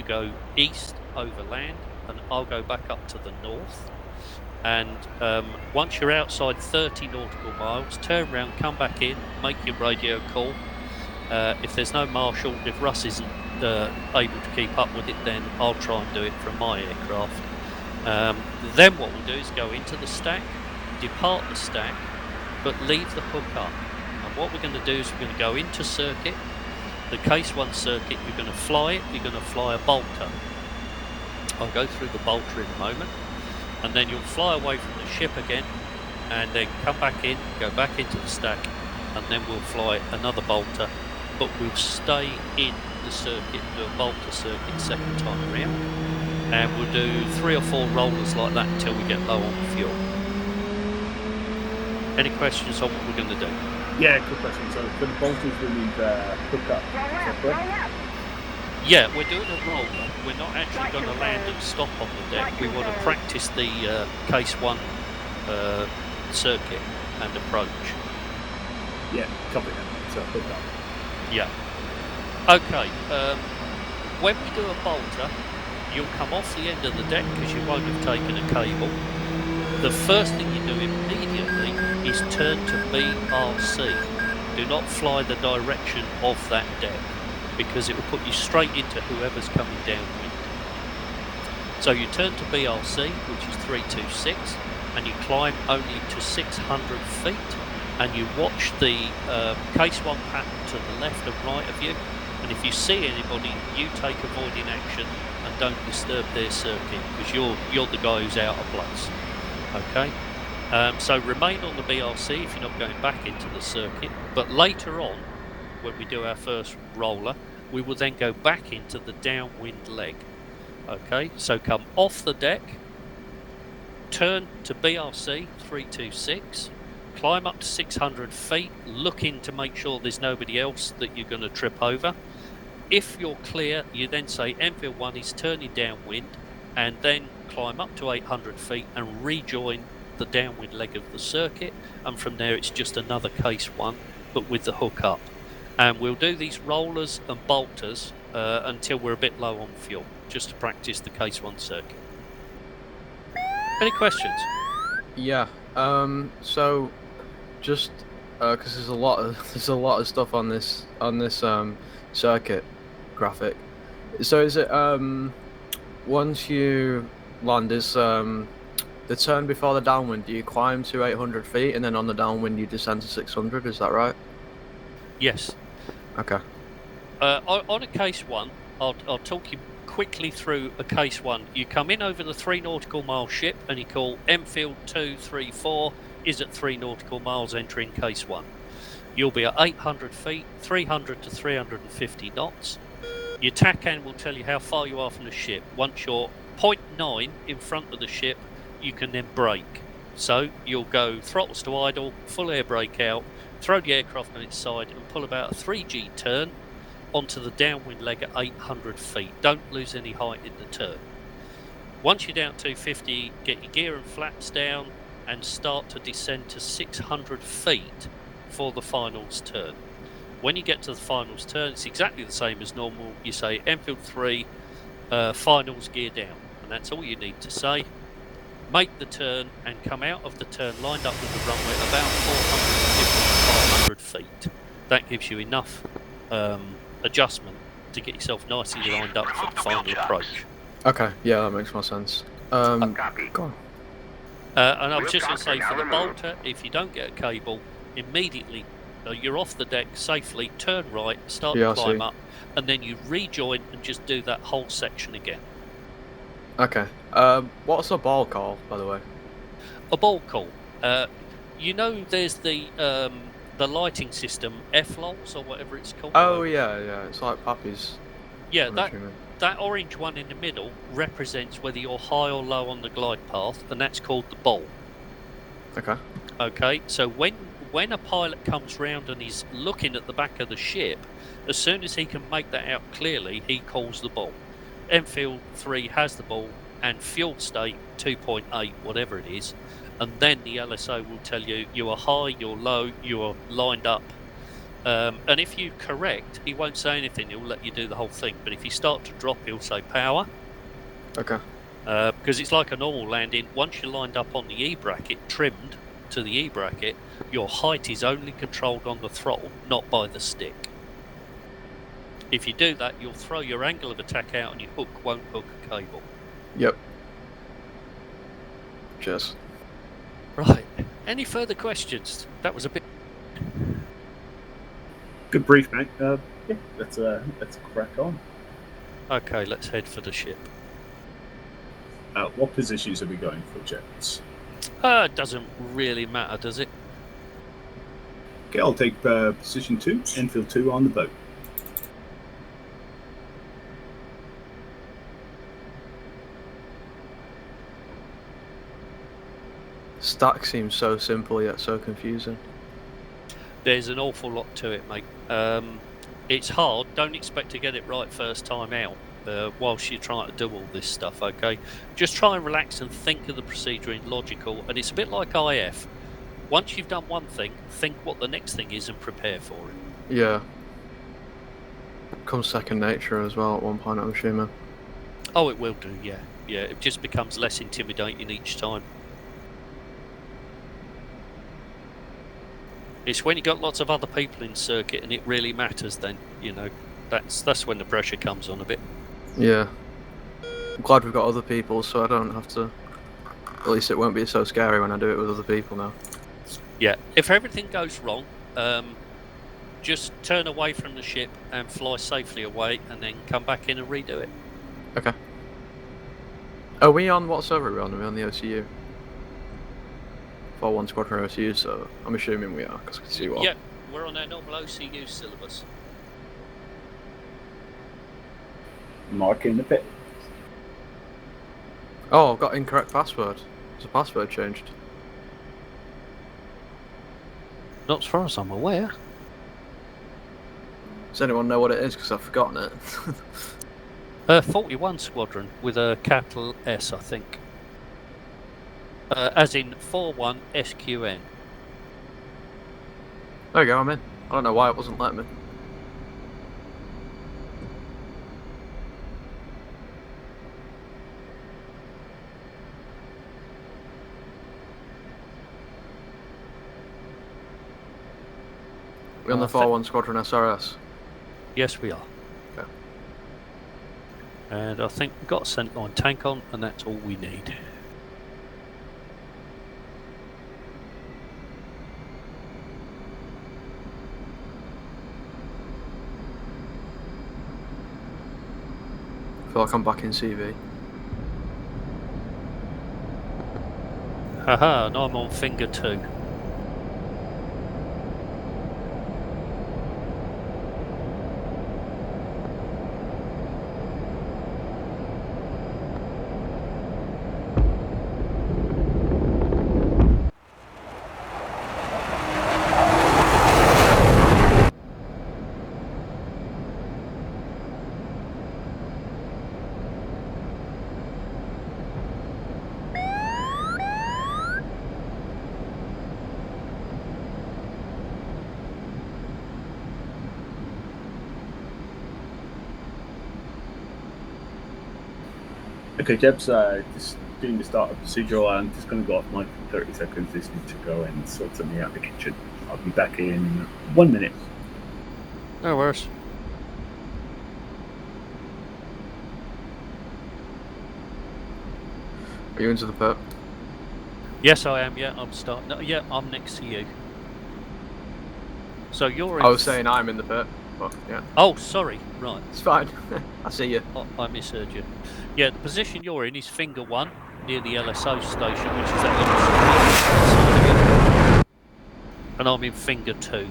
go east over land, and I'll go back up to the north. And once you're outside 30 nautical miles, turn around, come back in, make your radio call. If there's no marshal, if Russ isn't able to keep up with it, then I'll try and do it from my aircraft. Then what we'll do is go into the stack, depart the stack, but leave the hook up. And what we're going to do is we're going to go into circuit, the case 1 circuit, you're going to fly it, you're going to fly a bolter. I'll go through the bolter in a moment, and then you'll fly away from the ship again, and then come back in, go back into the stack, and then we'll fly another bolter, but we'll stay in the circuit, do a bolter circuit second time around, and we'll do 3 or 4 rollers like that until we get low on fuel. Any questions on what we're going to do? Yeah, good question. So for the bolters we need hook up, is that correct? Yeah, we're doing a roller. We're not actually going to land and stop on the deck. We want to practice the case 1 circuit and approach. Yeah, copy that. So hook up. Yeah. Okay. When we do a bolter, you'll come off the end of the deck because you won't have taken a cable. The first thing you do immediately is turn to BRC. Do not fly the direction of that deck, because it will put you straight into whoever's coming downwind. So you turn to BRC, which is 326, and you climb only to 600 feet, and you watch the case 1 pattern to the left and right of you, and if you see anybody, you take avoiding action and don't disturb their circuit, because you're the guy who's out of place. Okay? So remain on the BRC if you're not going back into the circuit, but later on, when we do our first roller, we will then go back into the downwind leg. Okay, so come off the deck, turn to BRC 326, climb up to 600 feet, looking to make sure there's nobody else that you're going to trip over. If you're clear, you then say Enfield 1 is turning downwind, and then climb up to 800 feet and rejoin the downwind leg of the circuit, and from there it's just another case 1, but with the hook up. And we'll do these rollers and bolters until we're a bit low on fuel, just to practice the case 1 circuit. Any questions? Yeah. So just because there's a lot of stuff on this circuit graphic. So is it once you land, is the turn before the downwind, do you climb to 800 feet and then on the downwind you descend to 600? Is that right? Yes. Okay. On a case 1, I'll talk you quickly through a case 1. You come in over the 3 nautical mile ship and you call Enfield 234 is at 3 nautical miles entering case 1. You'll be at 800 feet, 300 to 350 knots. Your TACAN will tell you how far you are from the ship. Once you're 0.9 in front of the ship, you can then brake. So you'll go throttles to idle, full air brake out, throw the aircraft on its side and pull about a 3G turn onto the downwind leg at 800 feet. Don't lose any height in the turn. Once you're down 250, get your gear and flaps down and start to descend to 600 feet for the finals turn. When you get to the finals turn, it's exactly the same as normal. You say Enfield 3, finals gear down, and that's all you need to say. Make the turn and come out of the turn lined up with the runway about 450 to 500 feet. That gives you enough adjustment to get yourself nicely lined up for the final approach. Okay, yeah, that makes more sense. Go on. And I was just going to say, for the bolter, if you don't get a cable, immediately you're off the deck safely, turn right, start to climb up, and then you rejoin and just do that whole section again. Okay. What's a ball call, by the way? A ball call. You know, there's the lighting system, FLOLs or whatever it's called. Oh yeah, it's like Pappy's. Yeah, that orange one in the middle represents whether you're high or low on the glide path, and that's called the ball. Okay. Okay, so when a pilot comes round and he's looking at the back of the ship, as soon as he can make that out clearly, he calls the ball. Enfield 3 has the ball and fuel state 2.8, whatever it is, and then the LSO will tell you you are high, you're low, you are lined up And if you correct, he won't say anything. He'll let you do the whole thing. But if you start to drop, he'll say power. Okay. Because it's like a normal landing. Once you're lined up on the E-bracket, trimmed to the E-bracket, your height is only controlled on the throttle, not by the stick. If you do that, you'll throw your angle of attack out and your hook won't hook a cable. Yep. Cheers. Right. Any further questions? That was a bit... Good brief, mate. Yeah, let's crack on. Okay, let's head for the ship. What positions are we going for, gents? It doesn't really matter, does it? Okay, I'll take position 2, infield 2 on the boat. Stack seems so simple yet so confusing. There's an awful lot to it, mate. It's hard. Don't expect to get it right first time out whilst you're trying to do all this stuff, okay? Just try and relax and think of the procedure in logical, and it's a bit like IF. Once you've done one thing, think what the next thing is and prepare for it. Yeah. Becomes second nature as well at one point, I'm assuming. Oh, it will do, yeah. Yeah, it just becomes less intimidating each time. It's when you got lots of other people in circuit and it really matters then, you know, that's when the pressure comes on a bit. Yeah. I'm glad we've got other people so I don't have to... At least it won't be so scary when I do it with other people now. Yeah, if everything goes wrong, just turn away from the ship and fly safely away and then come back in and redo it. Okay. Are we on what server are we on? Are we on the OCU? 4-1 Squadron OCU, so I'm assuming we are, because I can see what. Yeah, we're on our normal OCU syllabus. Mark in the pit. Oh, I've got incorrect password. There's a password changed. Not as far as I'm aware. Does anyone know what it is? Because I've forgotten it. 41 Squadron with a capital S, I think. As in 41 SQN. There we go, I'm in. I don't know why it wasn't letting me. We're on the 4-1 Squadron SRS. Yes, we are. Okay. And I think we've got a centerline tank on, and that's all we need. I feel like I'm back in CV. Haha, and I'm on finger 2. Okay, Jeb's just doing the start of procedural. I'm just going to go off mic for 30 seconds. Just need to go and sort something out in the kitchen. I'll be back in 1 minute. No worries. Are you into the pit? Yes, I am. Yeah, I'm starting. No, yeah, I'm next to you. So you're in... I was saying I'm in the pit, but yeah. Oh, sorry. Right. It's fine. I see you. Oh, I misheard you. Yeah, the position you're in is finger 1, near the LSO station, which is that little... And I'm in finger 2.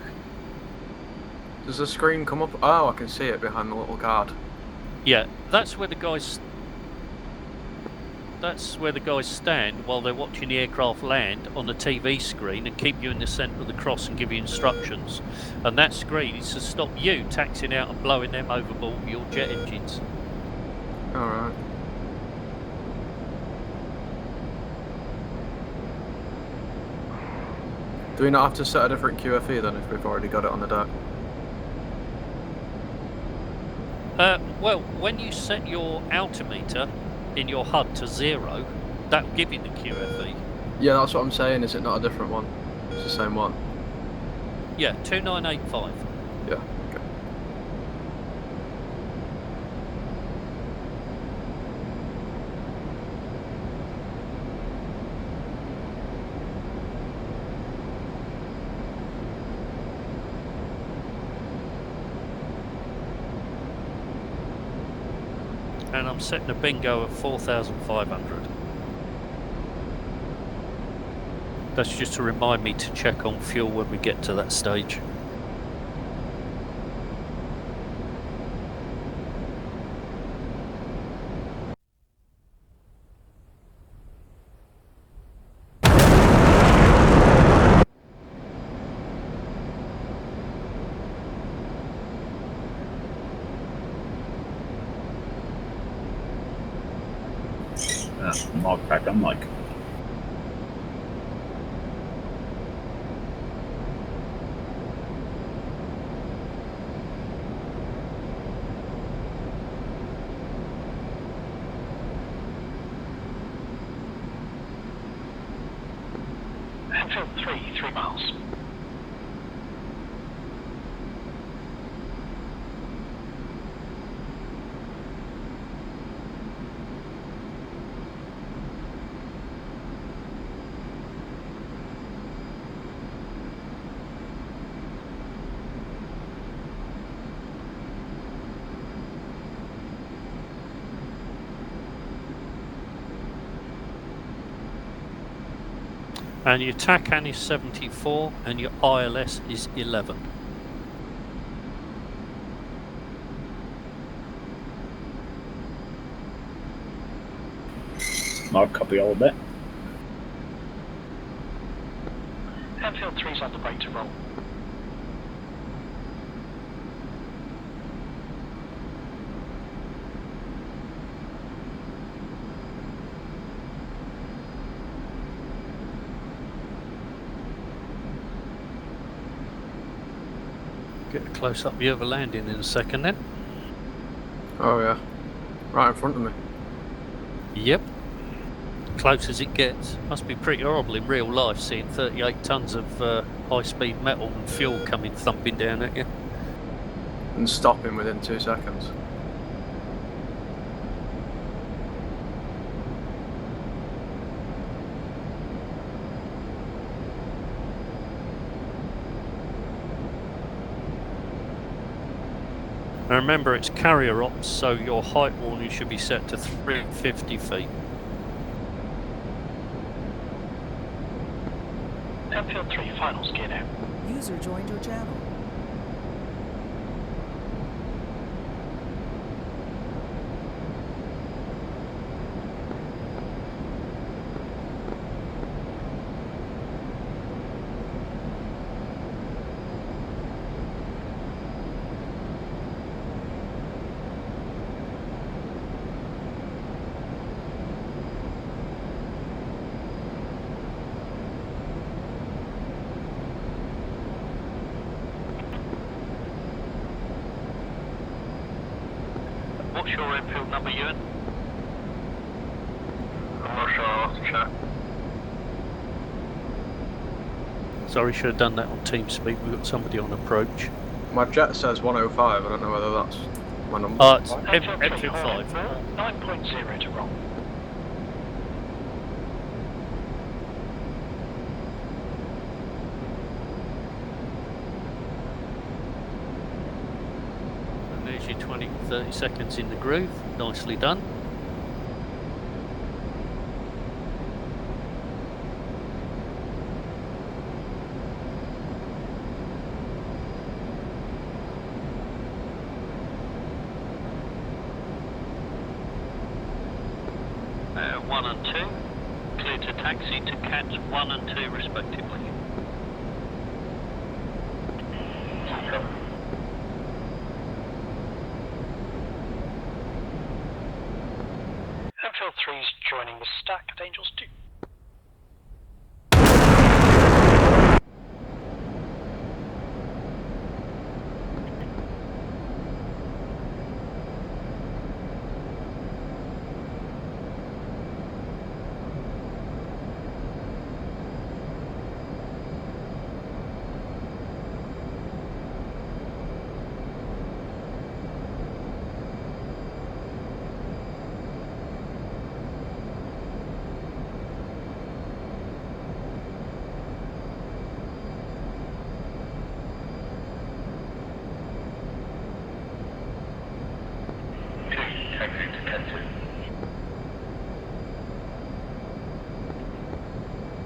Does the screen come up? Oh, I can see it behind the little guard. Yeah, that's where the guys... That's where the guys stand while they're watching the aircraft land on the TV screen and keep you in the centre of the cross and give you instructions. And that screen is to stop you taxiing out and blowing them overboard with your jet engines. Alright. Do we not have to set a different QFE then if we've already got it on the deck? Well, when you set your altimeter in your HUD to 0, that'll give you the QFE. Yeah, that's what I'm saying. Is it not a different one? It's the same one. Yeah, 2985. Yeah. Okay. And I'm setting a bingo at 4,500. That's just to remind me to check on fuel when we get to that stage. Mark back on mic. Enfield 3 miles. And your TACAN is 74 and your ILS is 11. Mark, copy all of that. Enfield 3's on the way to roll. Get a close up view of a landing in a second then. Oh yeah. Right in front of me. Yep. Close as it gets. Must be pretty horrible in real life seeing 38 tons of high-speed metal and fuel coming thumping down at you. And stopping within 2 seconds. And remember, it's carrier ops, so your height warning should be set to 350 feet. Enfield 3, final skid out. User joined your channel. What's your Enfield number, Ewan? I'm not sure, I'll have to check. Sorry, should have done that on TeamSpeak. We've got somebody on approach. My jet says 105. I don't know whether that's my number. It's Enfield 3, Enfield 5. 9.0 to roll. And there's your 20, 30 seconds in the groove. Nicely done. One and two. Clear to taxi to cats 1 and 2 respectively. Enfield 3's joining the stack at Angels 2.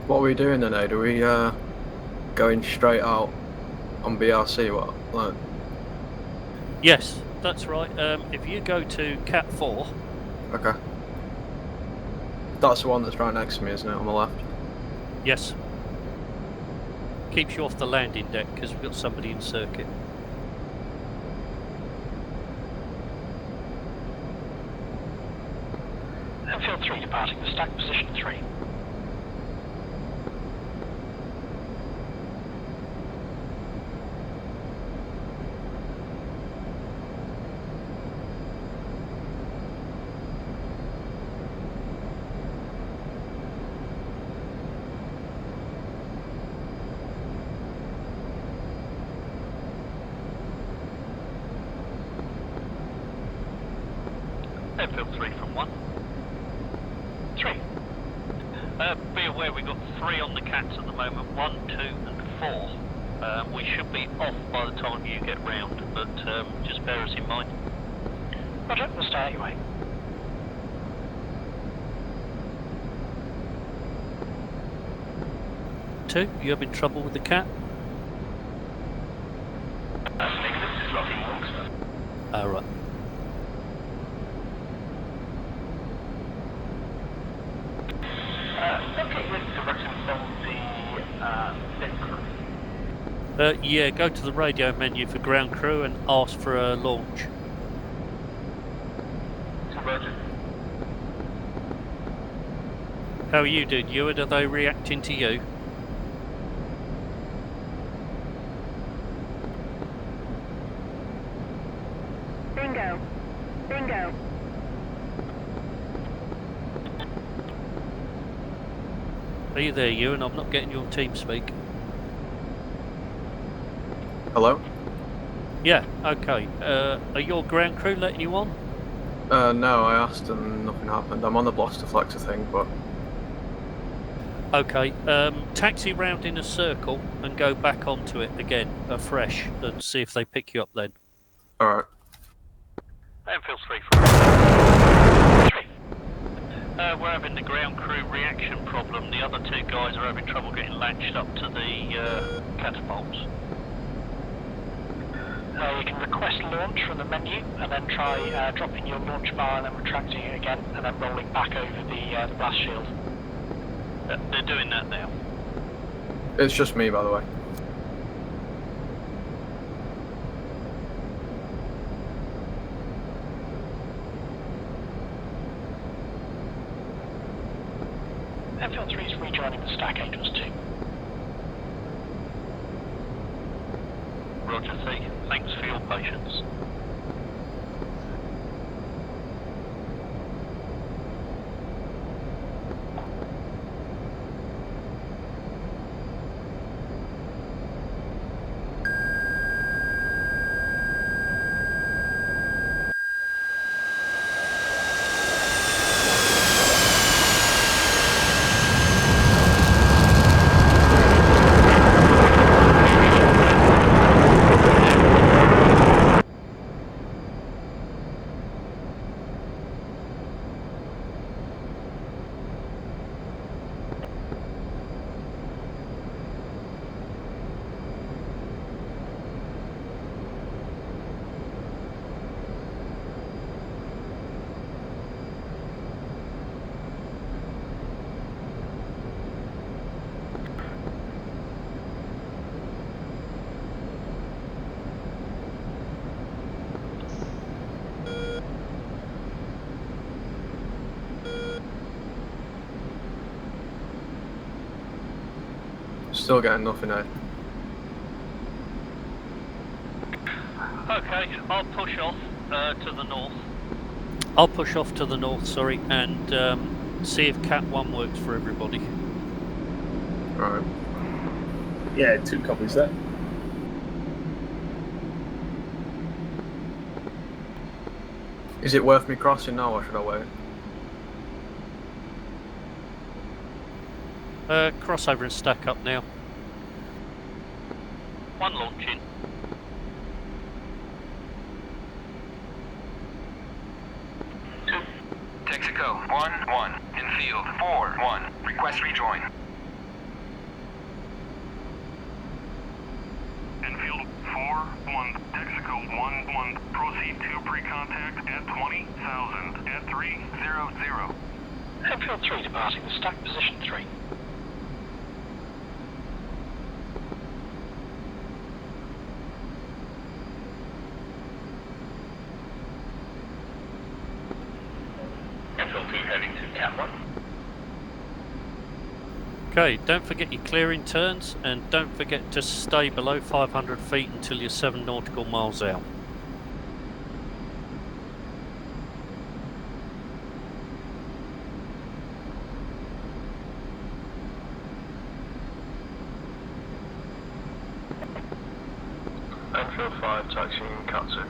What are we doing then, Ed? Are we going straight out on BRC? What? Like, Yes, that's right. If you go to Cat 4, okay. That's the one that's right next to me, isn't it? On the left. yes. Keeps you off the landing deck because we've got somebody in circuit. Enfield 3 departing the stack, position 3. Enfield 3 from 1. 3. Be aware we've got 3 on the cats at the moment, 1, 2 and 4. We should be off by the time you get round, but just bear us in mind. Roger, we'll stay out your way. Two, you having trouble with the cat? Negative, it's locking once. Right. Looking with direction from the deck crew. Yeah, go to the radio menu for ground crew and ask for a launch. Roger. How are you doing, Ewan? Are they reacting to you? Bingo. Bingo. Are you there, Ewan? I'm not getting your team speak. Hello? Yeah, okay. Are your ground crew letting you on? No, I asked and nothing happened. I'm on the blast deflector thing, but Okay, taxi round in a circle and go back onto it again, afresh, and see if they pick you up then. alright. Enfield 3 from 3. We're having the ground crew reaction problem. The other 2 guys are having trouble getting latched up to the catapults. You can request launch from the menu and then try dropping your launch bar and then retracting it again and then rolling back over the blast shield. They're doing that now. It's just me, by the way. Enfield 3 is rejoining the stack, Angels 2. Roger, T. Thanks for your patience. Still getting nothing, Ed. Okay, I'll push off to the north. I'll push off to the north, sorry, and see if Cat 1 works for everybody. Alright. Yeah, 2 copies there. Is it worth me crossing now, or should I wait? Cross over and stack up now. 1 launching. 2. Texaco 1-1 in field 4-1. Request rejoin. 4-1, Texaco 1-1, proceed to pre-contact at 20,000 at 300. Enfield 3 departing the stack position 3. Enfield 2 heading to Cat 1. Okay, don't forget your clearing turns, and don't forget to stay below 500 feet until you're 7 nautical miles out. Enfield 5 taxiing Katsu.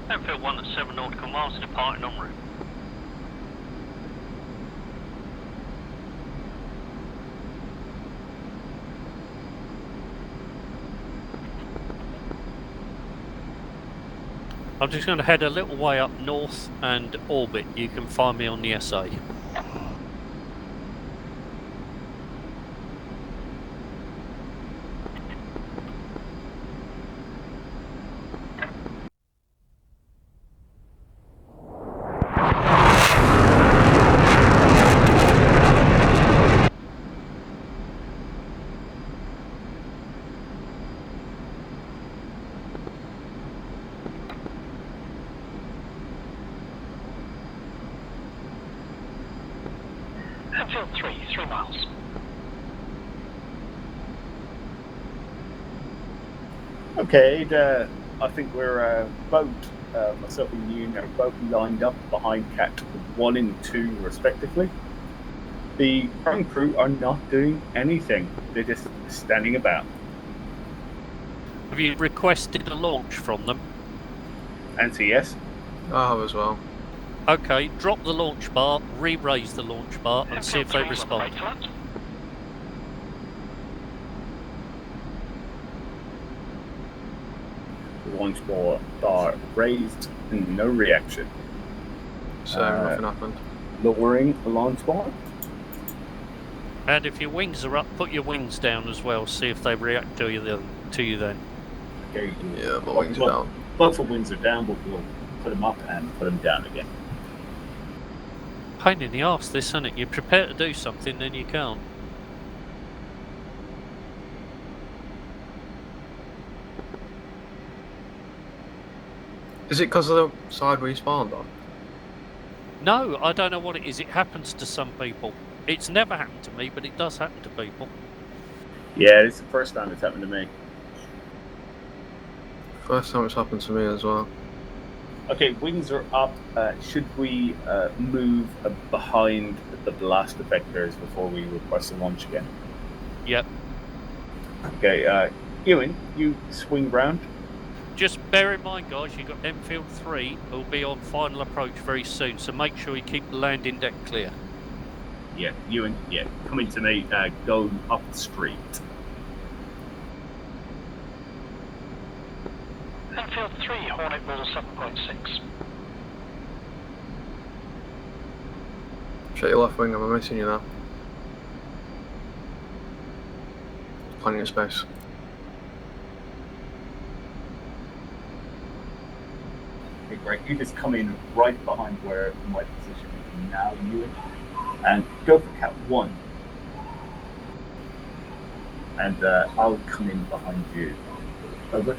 Enfield 1 at 7 nautical miles, departing en route. I'm just going to head a little way up north and orbit. You can find me on the SA. Enfield 3 miles. Okay, I think we're both, myself and you, are both lined up behind Cat 1 and 2 respectively. The ground crew are not doing anything. They're just standing about. Have you requested a launch from them? Answer yes. I have as well. Okay, drop the launch bar, re-raise the launch bar, and see if they Enfield 3 respond. level 8 flat. The launch bar raised and no reaction. So nothing happened. Lowering the launch bar. And if your wings are up, put your wings down as well. See if they react to you then. Okay. Yeah, my wings are down. Both the wings are down, but we'll put them up and put them down again. Pain in the arse, this, isn't it? You prepare to do something, then you can't. Is it because of the side we spawned on? No, I don't know what it is. It happens to some people. It's never happened to me, but it does happen to people. Yeah, it's the first time it's happened to me. First time it's happened to me as well. Okay, wings are up. Should we move behind the blast effectors before we request a launch again? Yep. Okay, Ewan, you swing round. Just bear in mind, guys, you've got Enfield 3 who'll be on final approach very soon, so make sure you keep the landing deck clear. Yeah, Ewan, come into me, go up the street. Enfield 3, Hornet Ball 7.6. Check your left wing, I'm missing you now. Plenty of space. Okay, great. You just come in right behind where my position is now, Ewan, and go for Cat 1. And I'll come in behind you. Over.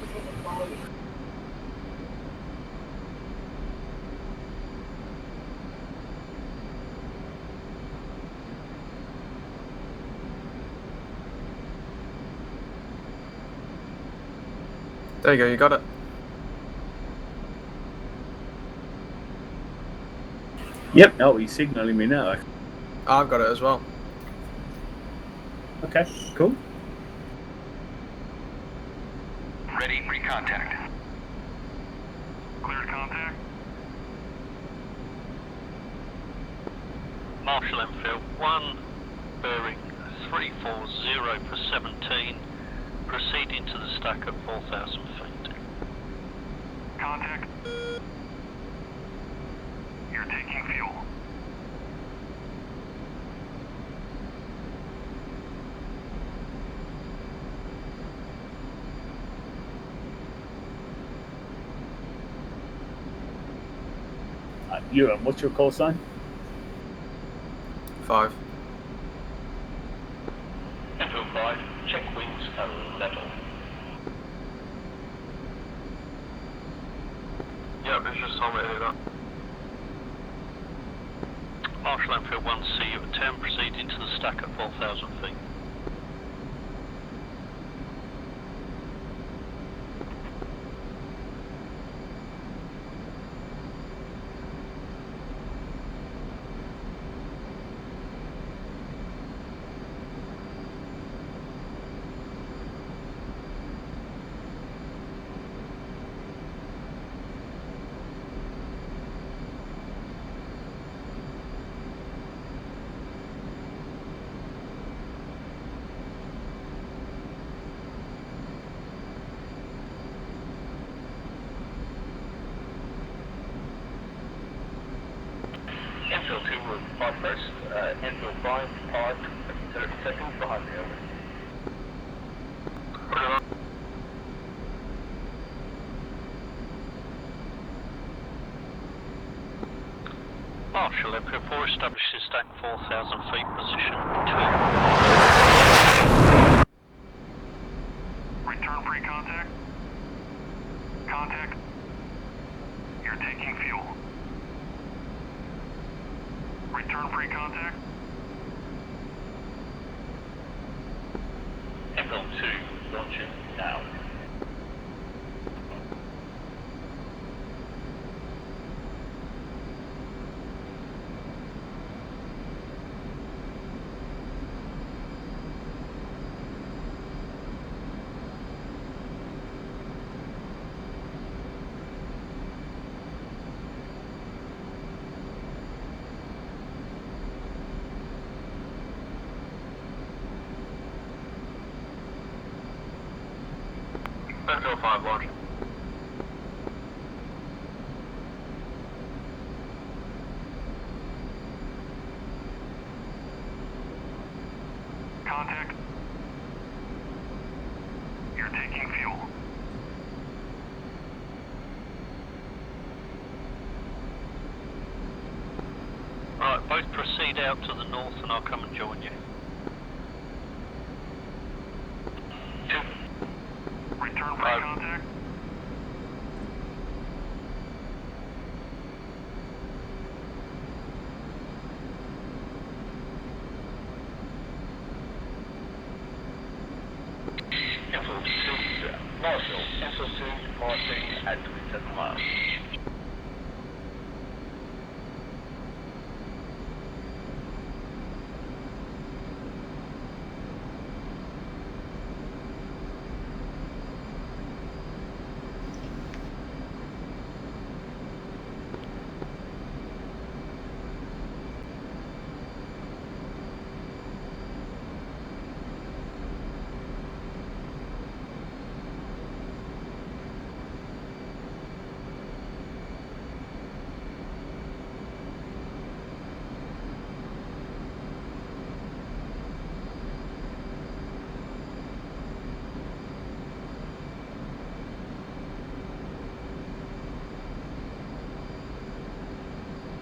There you go, you got it. Yep, no, he's signaling me now. I've got it as well. Okay, cool. Ready, pre-contact. Cleared contact. Marshall Enfield 1, bearing 340 for 17, proceeding to the stack at 4,000 feet. Contact. You're taking fuel. Ewan, what's your call sign? 5. Enfield 5, check wings and level. Yeah, it's just on it here. Marshall Enfield 1, see you at 10, proceeding to the stack at 4,000 feet. Enfield 2 will depart first. Enfield 5 depart 30 seconds behind the over. Marshall Enfield 4 establishes stack 4,000 feet, position 2. Return free contact. Contact. You're taking fuel. Return free contact. Enfield 2 launching now. Enfield 5 launching. Contact. You're taking fuel. Alright, both proceed out to the north and I'll come and join you. 2. Return free contact. Enfield 2, Marshall. Enfield 2 departing at 27 miles.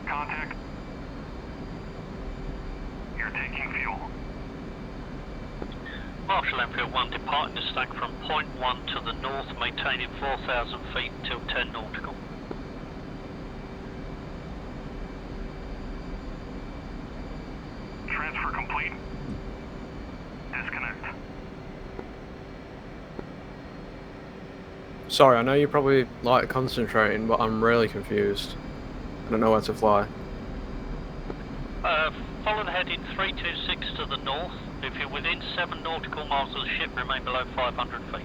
Contact. You're taking fuel. Marshall Enfield 1 departing the stack from point 1 to the north, maintaining 4,000 feet until 10 nautical. Transfer complete. Disconnect. Sorry, I know you're probably like concentrating, but I'm really confused. I don't know where to fly. Follow the heading 326 to the north. If you're within 7 nautical miles of the ship, remain below 500 feet.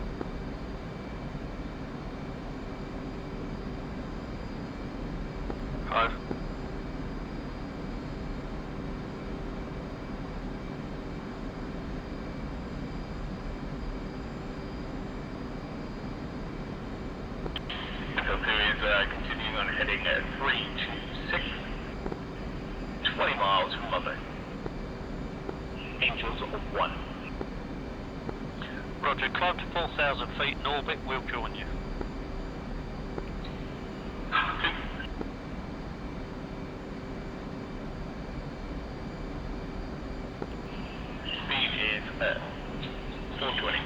Five. Air 326, 20 miles from Mother. Angels of 1. Roger, climb to 4,000 feet in orbit, we'll join you. 2. Speed is 420.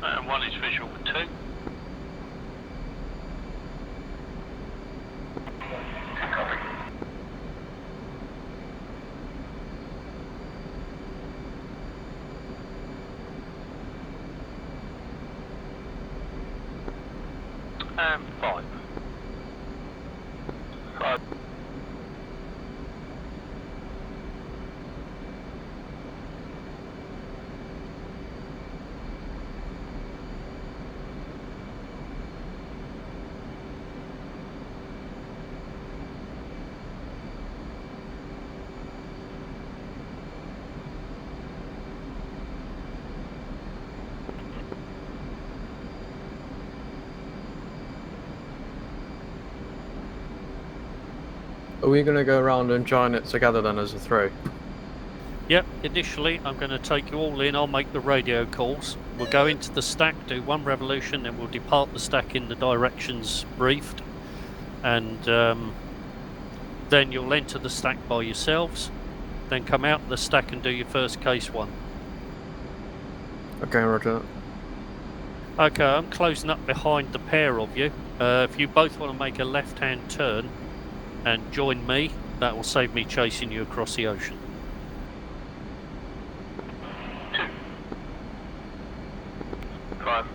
And 1 is visual with 2. And 5. 5. Are we going to go around and join it together then as a 3? Yep, initially I'm going to take you all in, I'll make the radio calls. We'll go into the stack, do 1 revolution, then we'll depart the stack in the directions briefed. And then you'll enter the stack by yourselves, then come out of the stack and do your first case 1. Okay, roger. Okay, I'm closing up behind the pair of you. If you both want to make a left-hand turn and join me, that will save me chasing you across the ocean. 2. 5.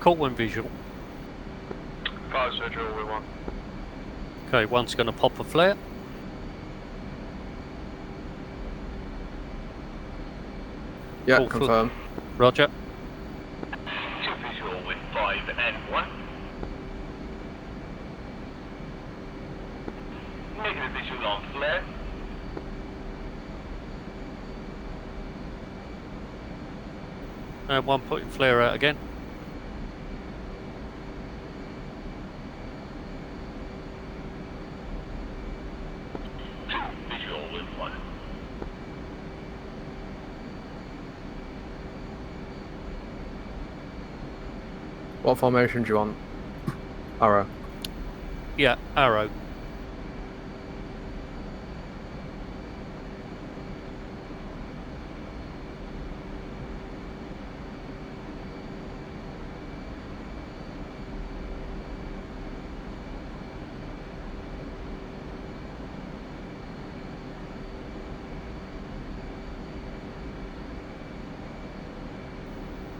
Call 1 visual. 5 visual with 1. Okay, 1's going to pop a flare. Yeah, All confirm. Roger. 2 visual with 5 and 1. Negative visual on flare. And 1 putting flare out again. Visual with 1. What formation do you want? Arrow. Yeah, arrow.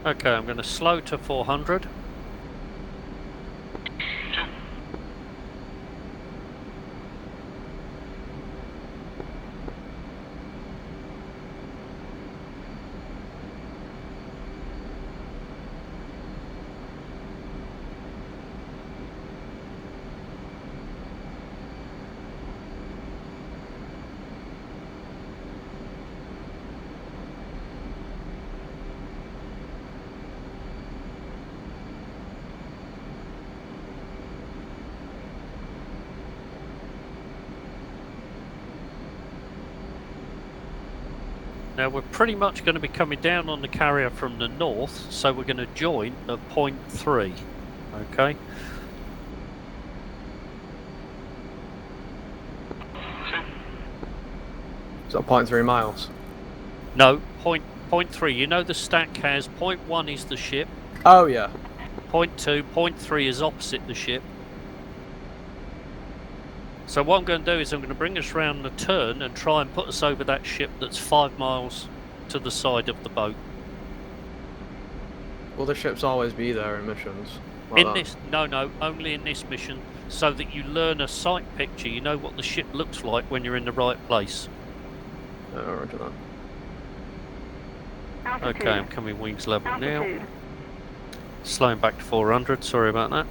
Okay, I'm going to slow to 400. Now we're pretty much going to be coming down on the carrier from the north, so we're going to join at point 3. Okay. Is that 0.3 miles? No, point 3. You know the stack has point 1 is the ship. Oh yeah. Point 2, point 3 is opposite the ship. So what I'm going to do is I'm going to bring us round the turn and try and put us over that ship that's 5 miles to the side of the boat. Will the ships always be there in missions? No, only in this mission, so that you learn a sight picture. You know what the ship looks like when you're in the right place. Roger that. Altitude. Okay, I'm coming wings level now. Altitude. Slowing back to 400, sorry about that.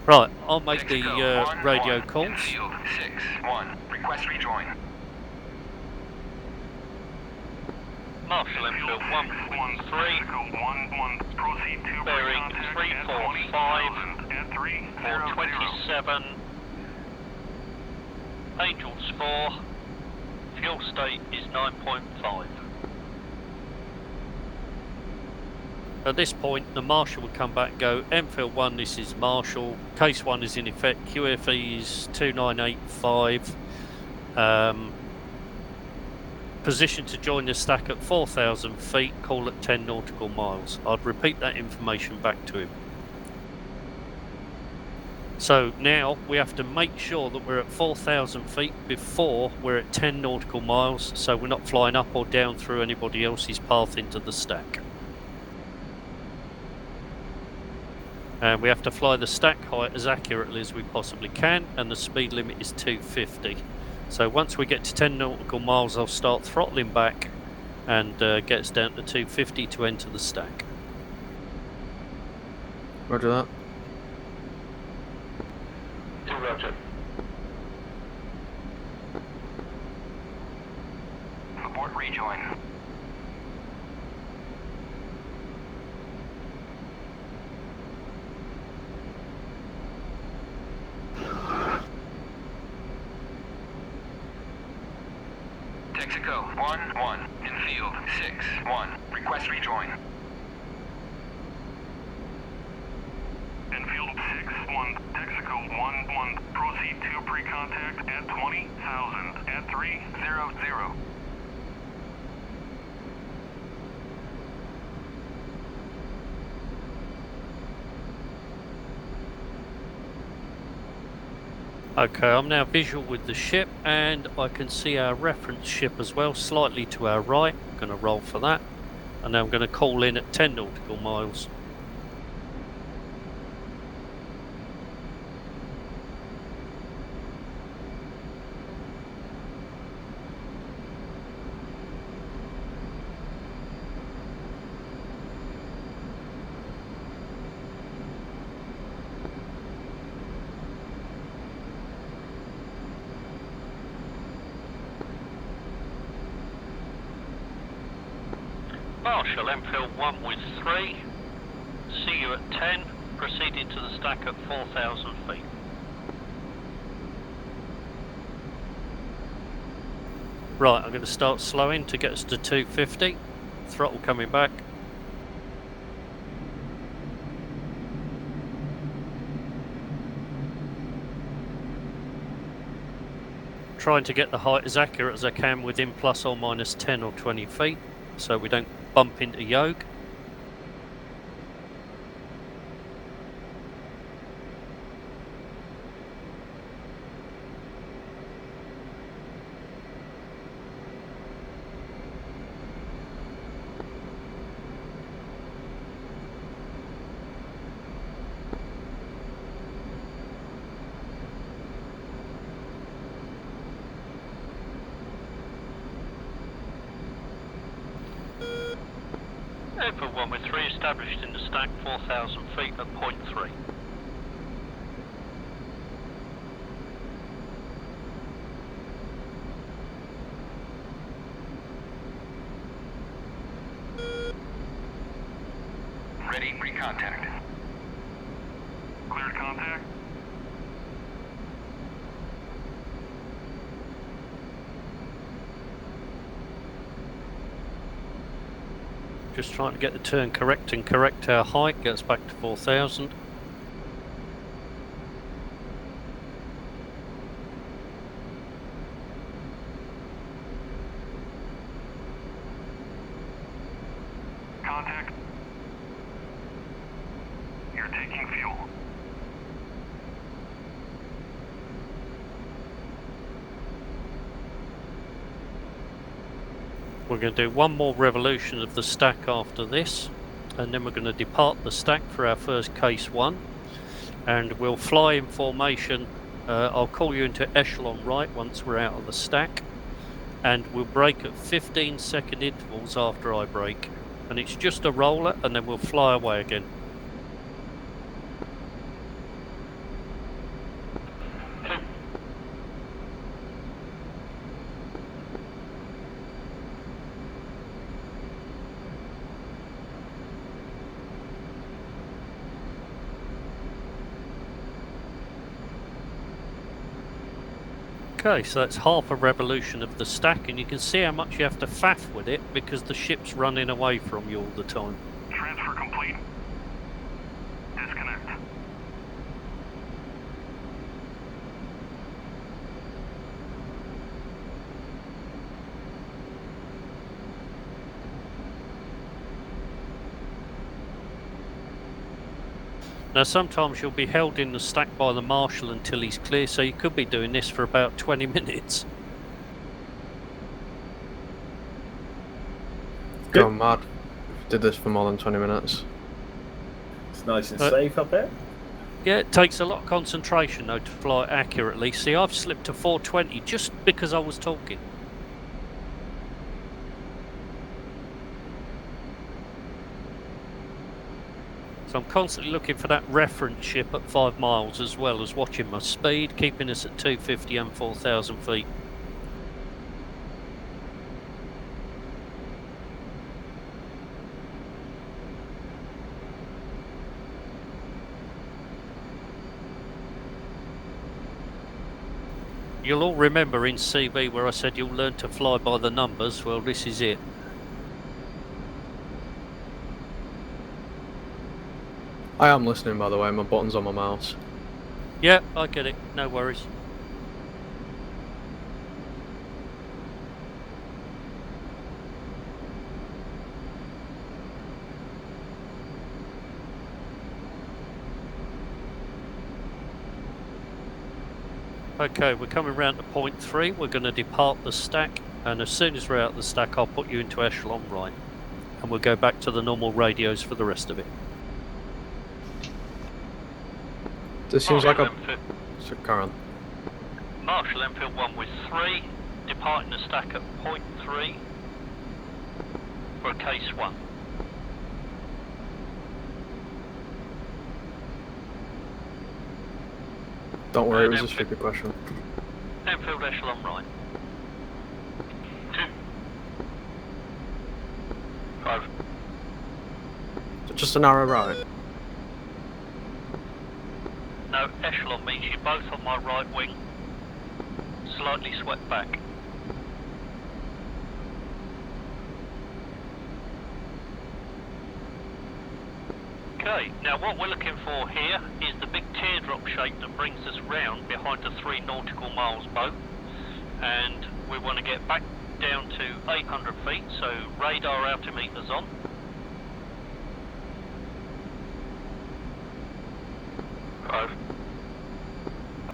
Right, I'll make the radio calls. Infield 6-1. Request rejoin. Marshall Enfield 113. Tactical 1-1. Proceed to Bearing pre-contact 345 at 20,000 at 300. 427. Angels 4. Fuel state is 9.5. At this point, the Marshal would come back and go, Enfield 1, this is Marshal. Case 1 is in effect. QFE is 2985. Position to join the stack at 4,000 feet, call at 10 nautical miles. I'd repeat that information back to him. So now we have to make sure that we're at 4,000 feet before we're at 10 nautical miles, so we're not flying up or down through anybody else's path into the stack. And we have to fly the stack height as accurately as we possibly can, and the speed limit is 250. So once we get to 10 nautical miles, I'll start throttling back and get us down to 250 to enter the stack. Roger that. Roger. Abort rejoin. Texaco 1-1. Infield 6-1. Request rejoin. Enfield 6-1. Texaco 1-1. Proceed to pre-contact at 20,000 at 300. Okay, I'm now visual with the ship, and I can see our reference ship as well, slightly to our right. I'm going to roll for that, and now I'm going to call in at 10 nautical miles. Marshall Enfield 1 with 3. See you at 10. Proceeding to the stack at 4,000 feet. Right, I'm going to start slowing to get us to 250. Throttle coming back. Trying to get the height as accurate as I can within plus or minus 10 or 20 feet, so we don't bump into yoke. Airfield 1 with 3 established in the stack, 4,000 feet at point 3. Ready, pre-contact. Cleared contact. Just trying to get the turn correct and correct our height, gets back to 4,000. Contact. You're taking fuel. We're going to do one more revolution of the stack after this, and then we're going to depart the stack for our first case 1, and we'll fly in formation. I'll call you into echelon right once we're out of the stack, and we'll brake at 15-second intervals after I brake, and it's just a roller, and then we'll fly away again. Okay, so that's half a revolution of the stack, and you can see how much you have to faff with it because the ship's running away from you all the time. Transfer complete. Disconnect. Now sometimes you'll be held in the stack by the marshal until he's clear, so you could be doing this for about 20 minutes. Go mad. Did this for more than 20 minutes. It's nice and safe up there. Yeah, it takes a lot of concentration though to fly accurately. See, I've slipped to 420 just because I was talking. So I'm constantly looking for that reference ship at 5 miles as well as watching my speed, keeping us at 250 and 4,000 feet. You'll all remember in CV where I said you'll learn to fly by the numbers. Well, this is it. I am listening, by the way. My button's on my mouse. Yeah, I get it. No worries. Okay, we're coming round to point 3. We're going to depart the stack, and as soon as we're out of the stack, I'll put you into echelon right, and we'll go back to the normal radios for the rest of it. This seems like a... So, Karen. Marshal Enfield 1 with 3, departing the stack at point 3 for a case 1. Don't worry, it was a stupid question. Enfield echelon right. 2. 5. Just an arrow right. No, echelon means you're both on my right wing. Slightly swept back. Okay, now what we're looking for here is the big teardrop shape that brings us round behind the 3 nautical miles boat, and we want to get back down to 800 feet, so radar altimeters on.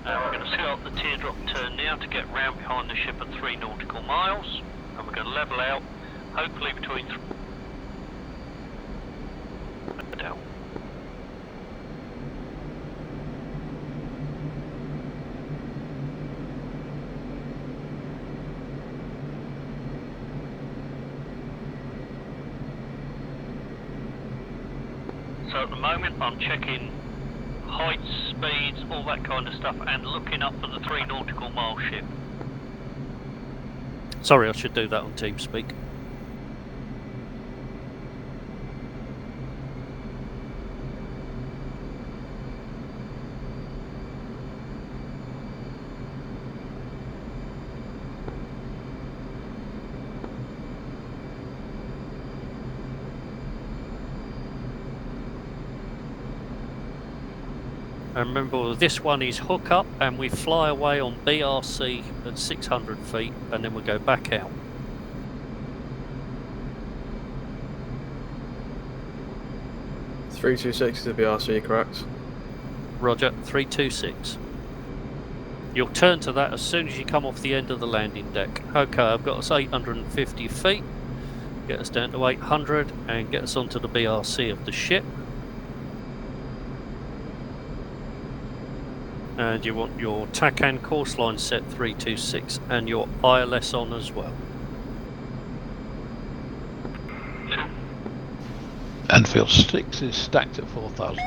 We're going to start the teardrop turn now to get round behind the ship at 3 nautical miles, and we're going to level out, hopefully between down. So at the moment I'm checking heights, speeds, all that kind of stuff, and looking up for the 3 nautical mile ship. Sorry, I should do that on TeamSpeak. And remember, this one is hook up, and we fly away on BRC at 600 feet, and then we go back out. .326 is the BRC, correct? Roger, 326. You'll turn to that as soon as you come off the end of the landing deck. Okay, I've got us 850 feet. Get us down to 800 and get us onto the BRC of the ship. And you want your TACAN course line set 326 and your ILS on as well. Enfield 6 is stacked at 4,000.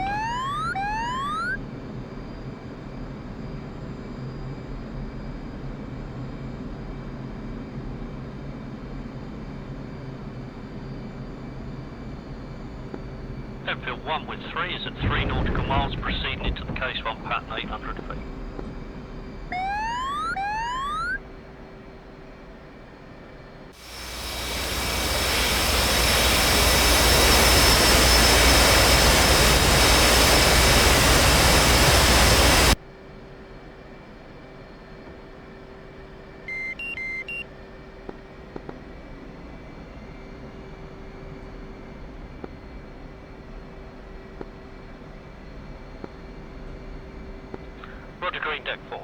Enfield 1 with 3 is at 3 nautical miles proceeding into the case 1 pattern 800 feet. Roger, green deck 4.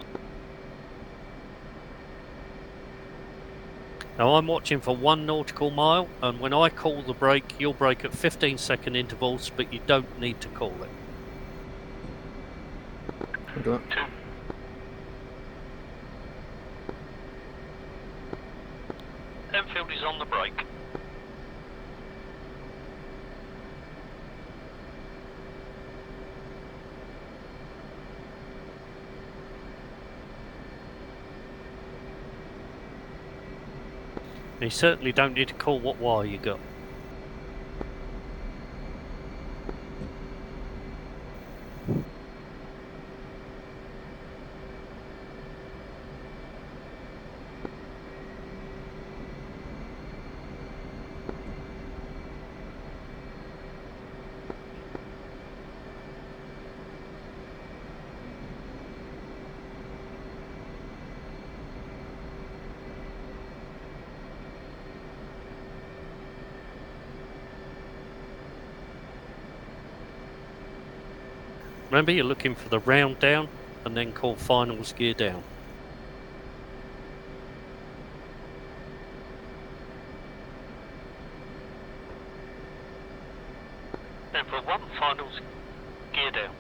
Now I'm watching for 1 nautical mile, and when I call the brake, you'll brake at 15-second intervals, but you don't need to call it. Okay. 2. Enfield is on the brake. You certainly don't need to call what wire you got. Remember, you're looking for the round down and then call finals gear down. Then for 1 finals gear down.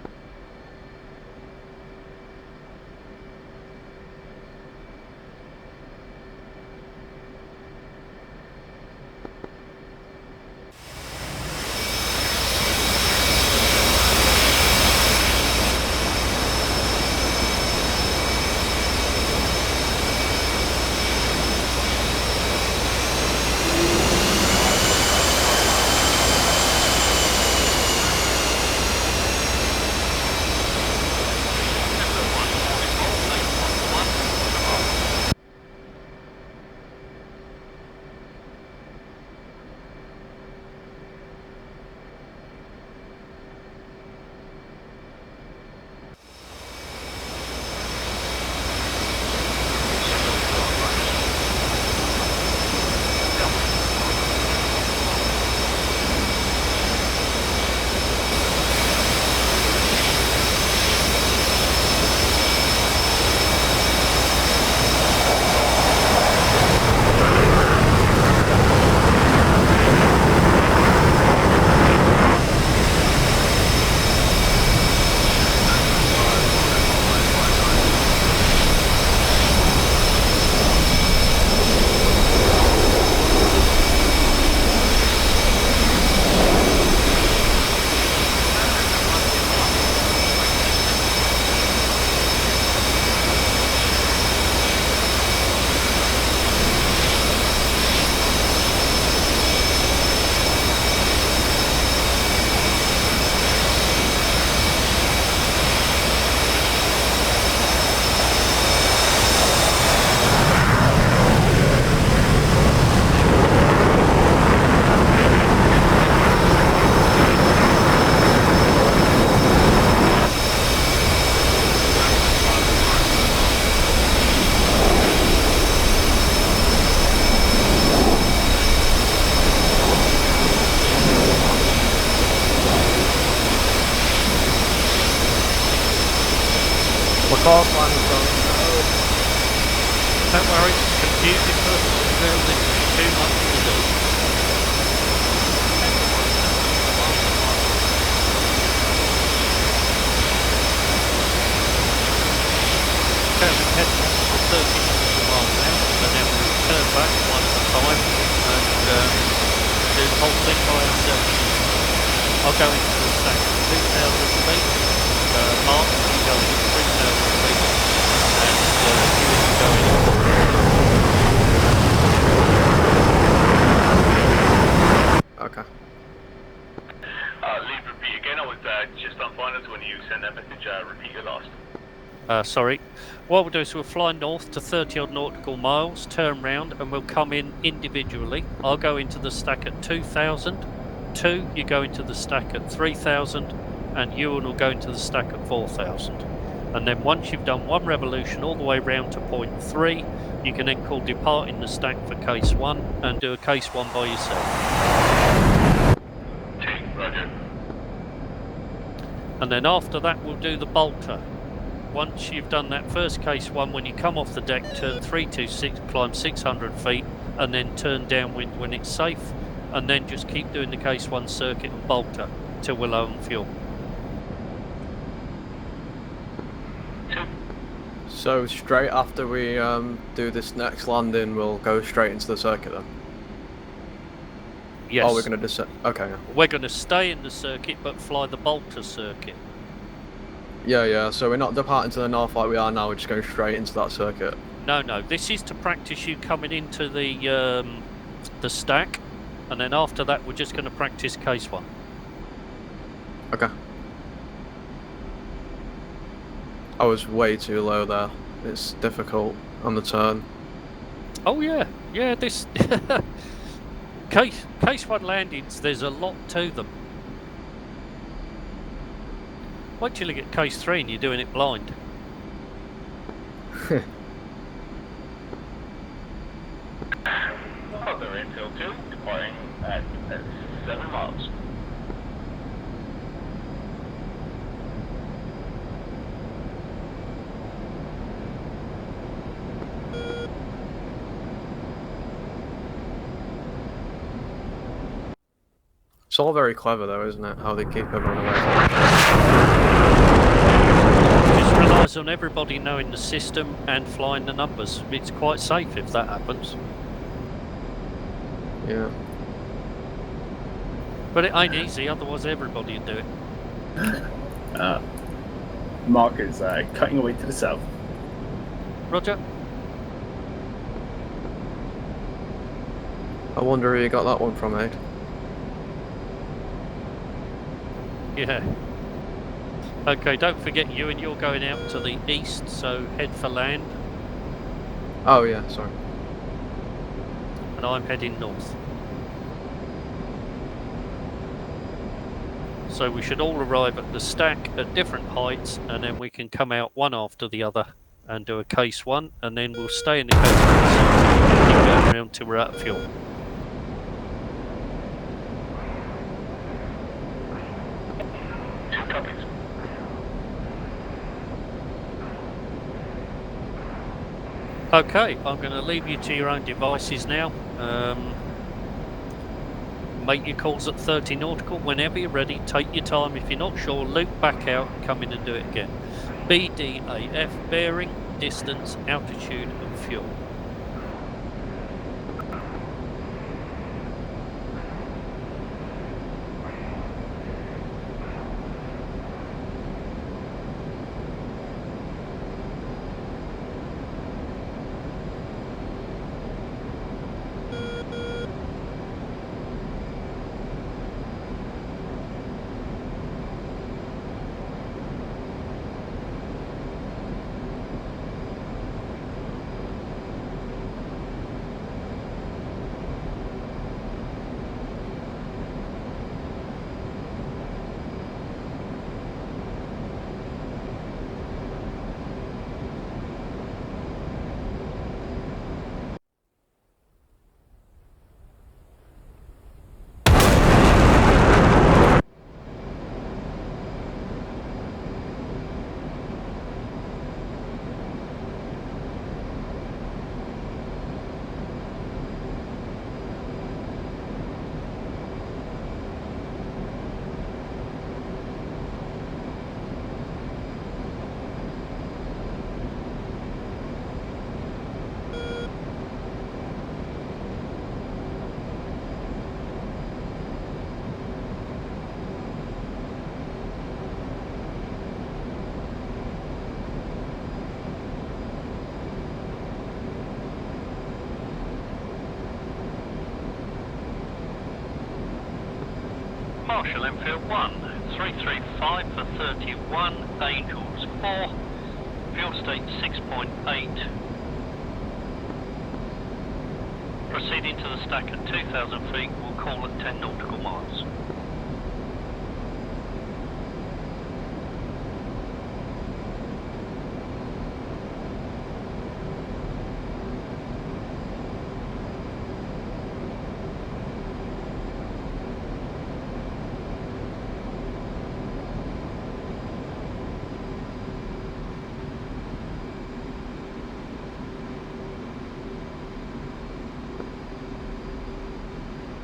force line is going. Don't worry, confusing purposes will this is too much to do. Okay, we head for 30 miles now, and then we'll turn back one at a time and do the whole thing by ourselves. I'll go into the stack of 2,000 feet, Mark, you go into 3,000 feet, and you go into Okay. Leave repeat again. I was just on finals when you sent that message. Repeat your last. sorry. What we'll do is we'll fly north to 30 odd nautical miles, turn round, and we'll come in individually. I'll go into the stack at 2,000. You go into the stack at 3,000, and Ewan will go into the stack at 4,000. And then once you've done one revolution all the way round to point 3, you can then call departing the stack for case 1 and do a case 1 by yourself. Roger. And then after that we'll do the bolter. Once you've done that first case 1, when you come off the deck, turn 326, climb 600 feet, and then turn downwind when it's safe, and then just keep doing the case 1 circuit and bolter till we're low on fuel. So straight after we do this next landing, we'll go straight into the circuit then? Yes. Oh, we're going to just... Okay. Yeah. We're going to stay in the circuit but fly the bolter circuit. Yeah, so we're not departing to the north like we are now, we're just going straight into that circuit. No, this is to practice you coming into the stack, and then after that we're just going to practice case 1. Okay. I was way too low there. It's difficult on the turn. Oh yeah, this case 1 landings, there's a lot to them. Wait till you get case 3 and you're doing it blind. Other infill 2, departing at 7 miles. It's all very clever though, isn't it? How they keep everyone away. Just relies on everybody knowing the system and flying the numbers. It's quite safe if that happens. Yeah. But it ain't easy, otherwise everybody would do it. Mark is cutting away to the south. Roger. I wonder where you got that one from, mate. Yeah. Okay, don't forget you and you're going out to the east, so head for land. Oh yeah, sorry. And I'm heading north. So we should all arrive at the stack at different heights, and then we can come out one after the other and do a case 1, and then we'll stay in the case 1 and keep going around till we're out of fuel. Okay, I'm going to leave you to your own devices now. Make your calls at 30 nautical whenever you're ready. Take your time. If you're not sure, loop back out and come in and do it again. BDAF, bearing, distance, altitude and fuel. Marshall Enfield 1, 335 for 31, Angels 4, fuel state 6.8. Proceeding to the stack at 2,000 feet, we'll call at 10 nautical miles.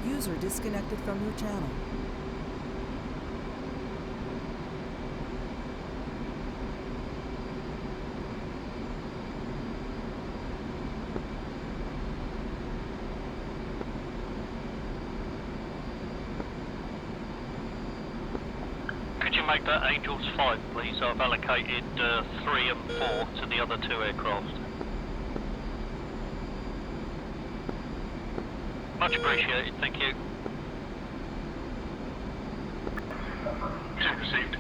User disconnected from your channel. Could you make that Angels 5, please? I've allocated 3 and 4 to the other 2 aircraft. Much appreciated, thank you. 2 received.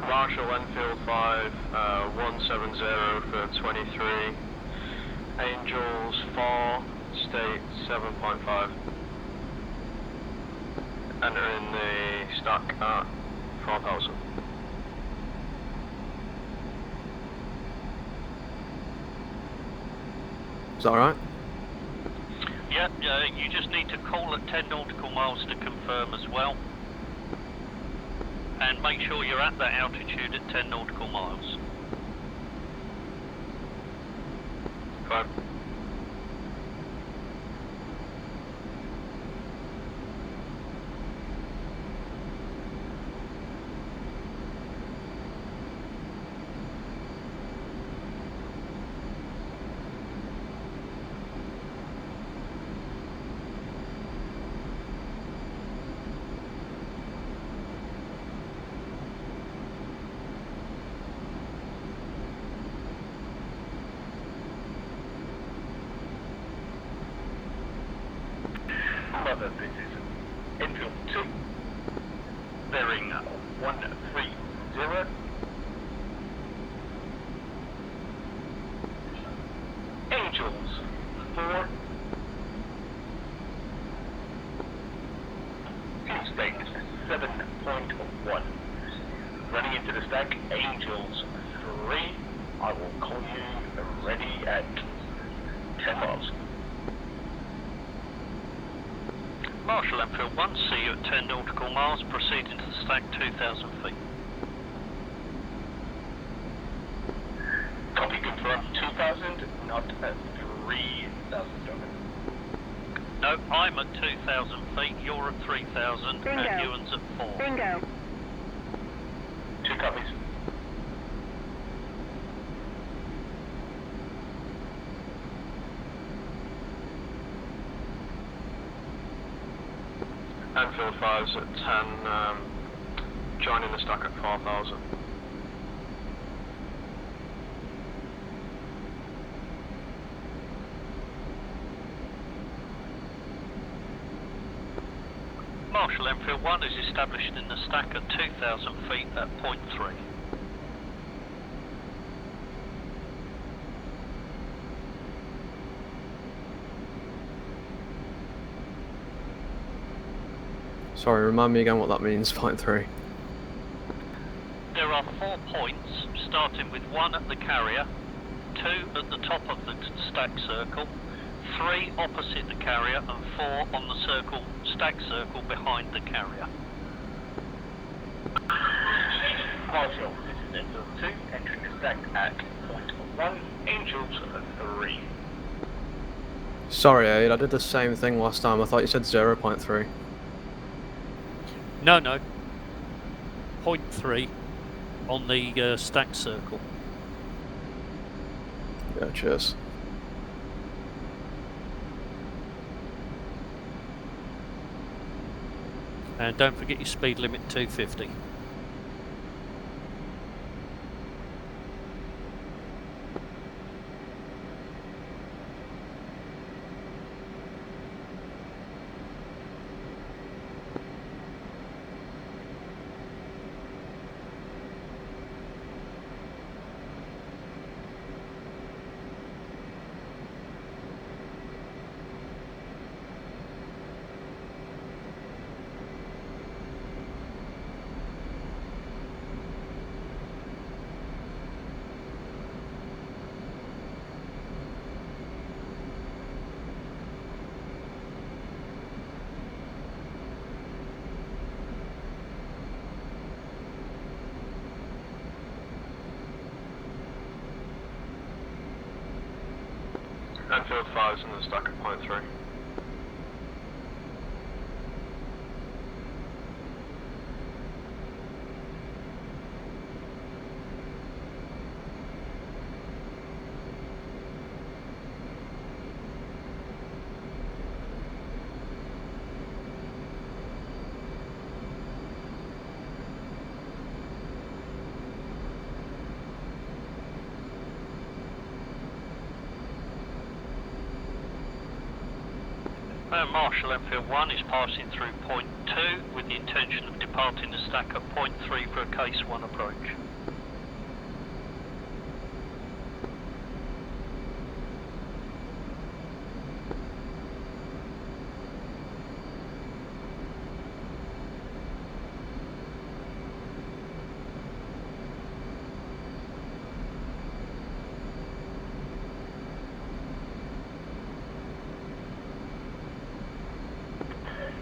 Marshall Enfield 5, 170 for 23. Angels 4, state 7.5. Entering the stack at 4,000. Is that alright? Yeah, you just need to call at 10 nautical miles to confirm as well. And make sure you're at that altitude at 10 nautical miles. 5. Mother, this is Enfield 2, bearing 130. Angels 4, fuel state 7.1. Running into the stack, Angels 3. I will call you ready at 10 miles. Marshall Enfield 1, see you at 10 nautical miles, proceeding to the stack 2,000 feet. Copy confirmed, 2,000, not at 3,000. No, I'm at 2,000 feet, you're at 3,000, Bingo. and Ewan's at 4. Bingo. 2 copies. Enfield 5's at 10, joining the stack at 4,000. Marshall Enfield 1 is established in the stack at 2,000 feet at point 3. Sorry, remind me again what that means, point 3. There are 4 points, starting with 1 at the carrier, 2 at the top of the stack circle, 3 opposite the carrier, and 4 on the stack circle behind the carrier. Marshall, this is Enfield 2, entering the stack at point 1, Angels 3. Sorry, Aid, I did the same thing last time. I thought you said 0.3. No. Point 3 on the stack circle. Yeah, cheers. And don't forget your speed limit 250. Enfield 5's in the stack at point 3. Marshall, Enfield 1 is passing through point 2 with the intention of departing the stack at point 3 for a case 1 approach.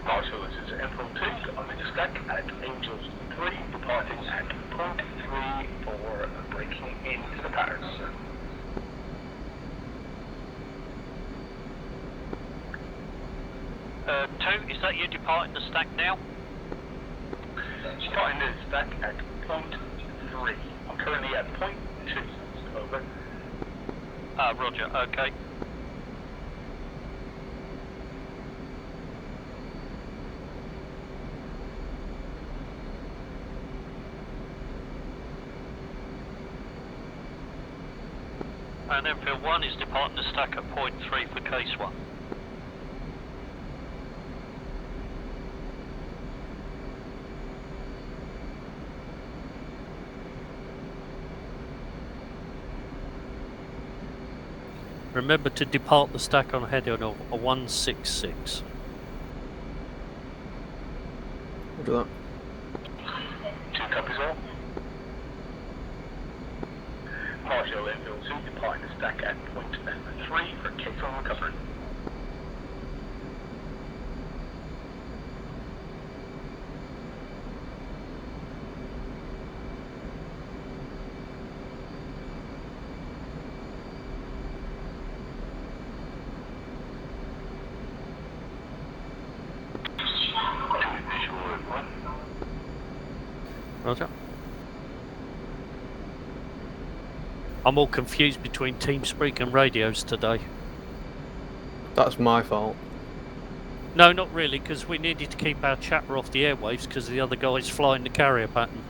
Marshall, this is Enfield 2, I'm in the stack at Angels 3, departing at point 3 for breaking into the pattern. 2, is that you departing the stack now? Starting the stack at point 3. I'm currently at point 2. Over. Roger, okay. And Enfield 1 is departing the stack at point 3 for case 1. Remember to depart the stack on heading of 166. Roger that. 2 copies all. Marshall, Enfield 2, departing the stack at point 3 for case 1 recovery. Roger. I'm all confused between TeamSpeak and radios today. That's my fault. No, not really, because we needed to keep our chatter off the airwaves because the other guy's flying the carrier pattern.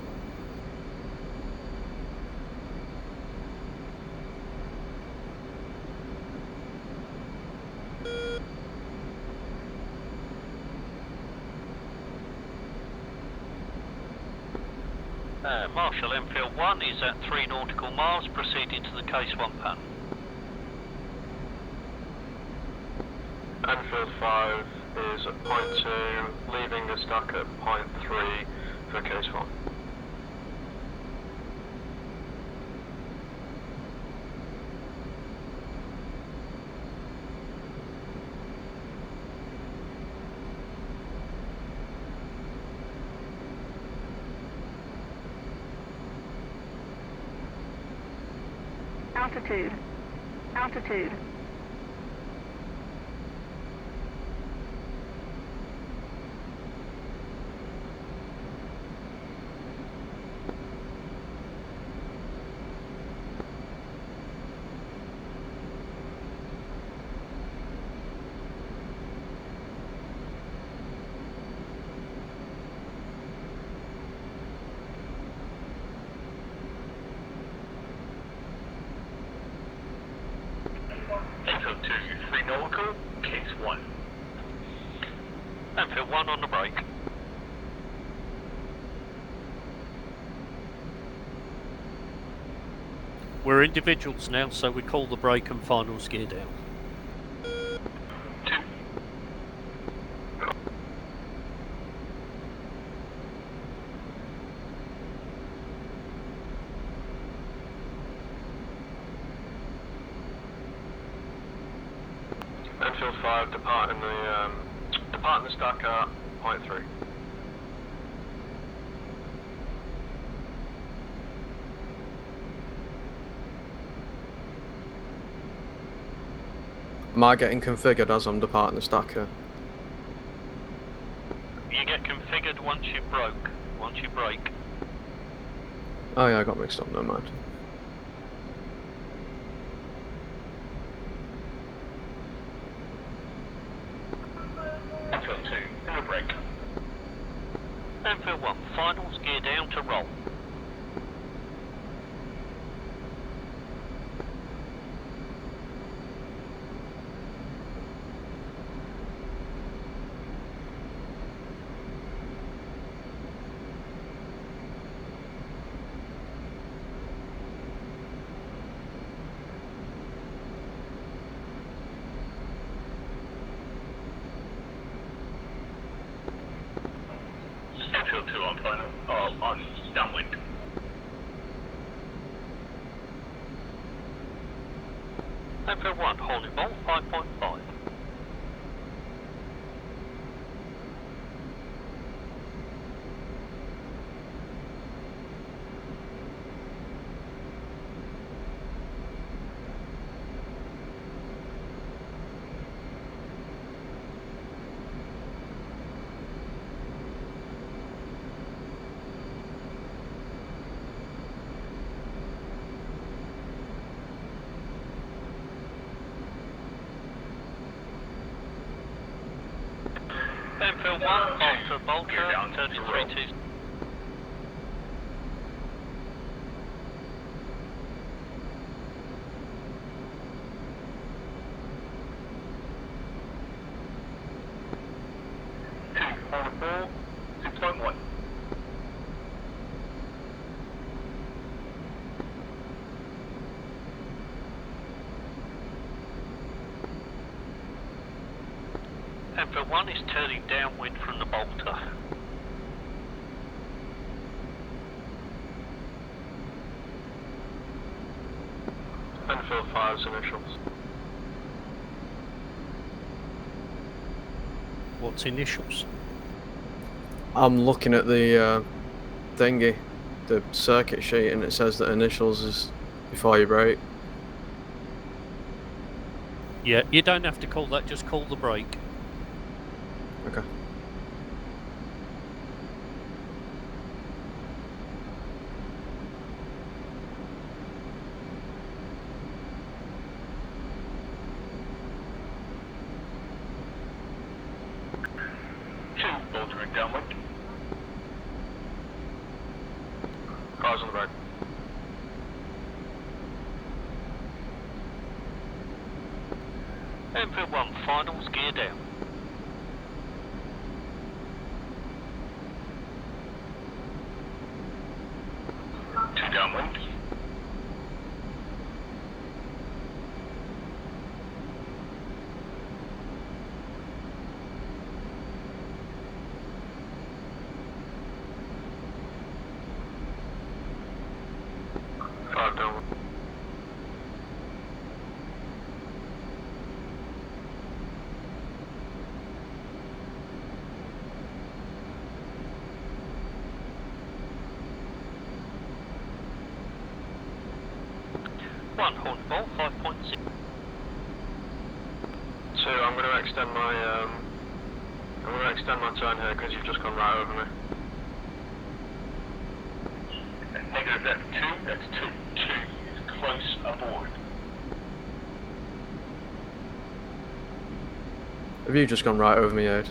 Marshall, Enfield 1 is at 3 nautical miles, proceeding to the case 1 pattern. Enfield 5 is at point 2, leaving the stack at point 3 for case 1. Altitude. Altitude. 3 nautical, case 1. Enfield 1 on the brake. We're individuals now, so we call the brake and finals gear down. 2. Enfield 5, departing the stack at point 3. Am I getting configured as I'm departing the stacker? You get configured once you brake. Oh yeah, I got mixed up, never mind. Enfield 2, in the brake. Enfield 1, finals gear down to roll. Enfield 2 on final, on downwind. Enfield 1, holding bolt 5.5. Enfield 1, bolter, 33.2. On 4, 6.1. Enfield 1 is turning downwind from the bolter. Enfield 5's initials. What's initials? I'm looking at the thingy, the circuit sheet, and it says that initials is before you brake. Yeah, you don't have to call that, just call the brake. Okay. Boltering downwind. Cars on the brake. Enfield 1, finals gear down. Two downwind. Five downwind. One horn bolt 5.6. So I'm going to extend my turn here because you've just gone right over me. Negative, that's 2, that's 2. 2 is close aboard. Have you just gone right over me, Ed?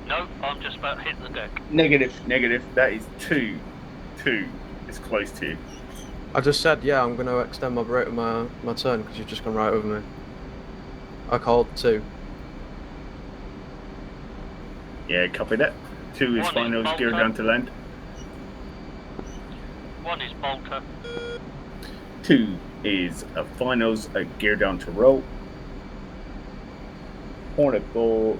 No, I'm just about hitting the deck. Negative, that is 2. 2 is close to you. I just said, yeah, I'm going to extend my turn because you've just gone right over me. I called 2. Yeah, copy that. 2 is One is finals, gear Bolter. down to land. 1 is Bolter. 2 is a finals, a gear down to roll. Hornet ball.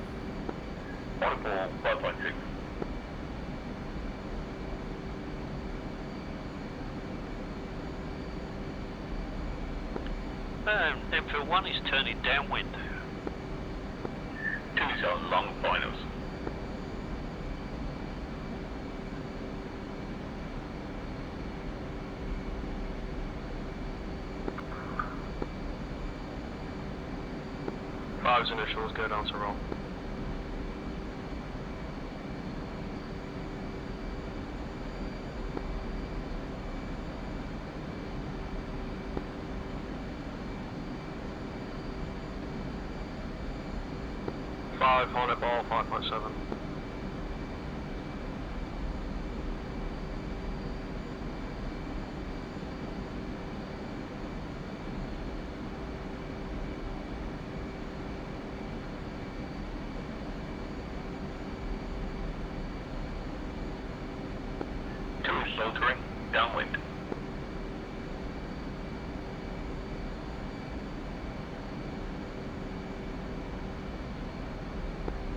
Hornet ball 5.2. Enfield 1 is turning downwind. 2 is on long finals. Five's initials go down to roll. Five Hornet ball 5.7. Filtering downwind.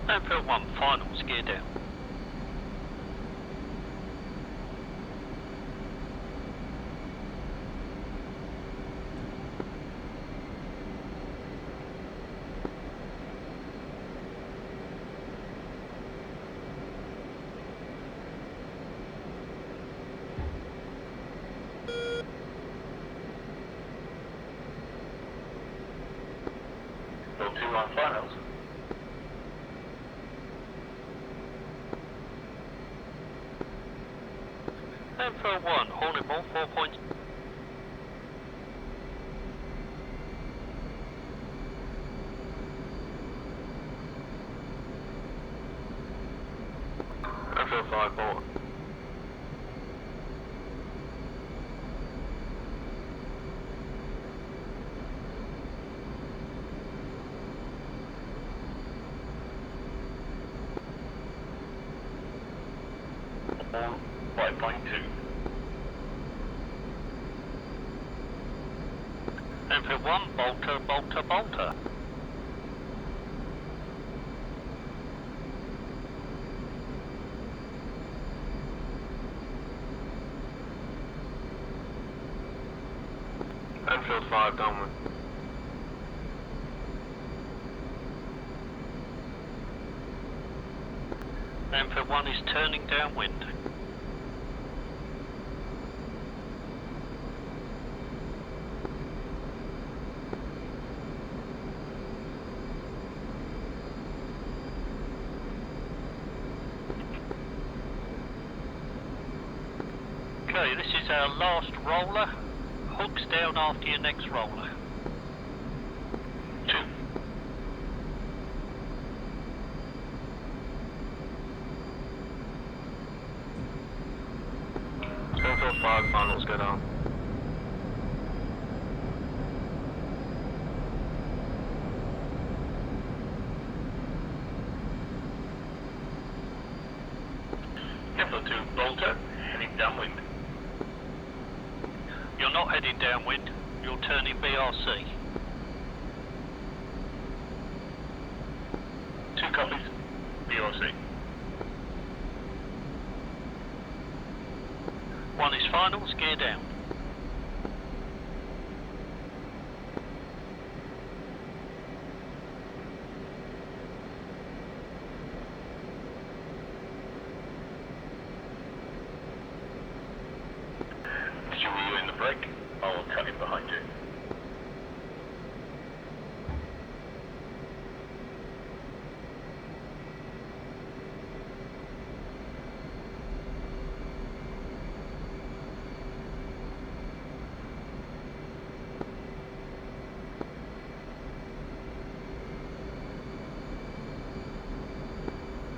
Enfield 1 finals, gear down. Bill 2 on finals. Enfield 1, Hornet ball 4 points. Enfield 5 ball. Ball 5.2. Enfield 1, Bolter, Bolter, Bolter. Enfield 5 downwind. Enfield 1 is turning downwind. Okay, this is our last roller. Hooks down after your next roller. 2. Enfield 5 finals go down. Enfield 2 Bolter heading downwind. You're not heading downwind, you're turning BRC. 2 copies. BRC. 1 is finals, gear down. Did you in the brake? I'll cut in behind you.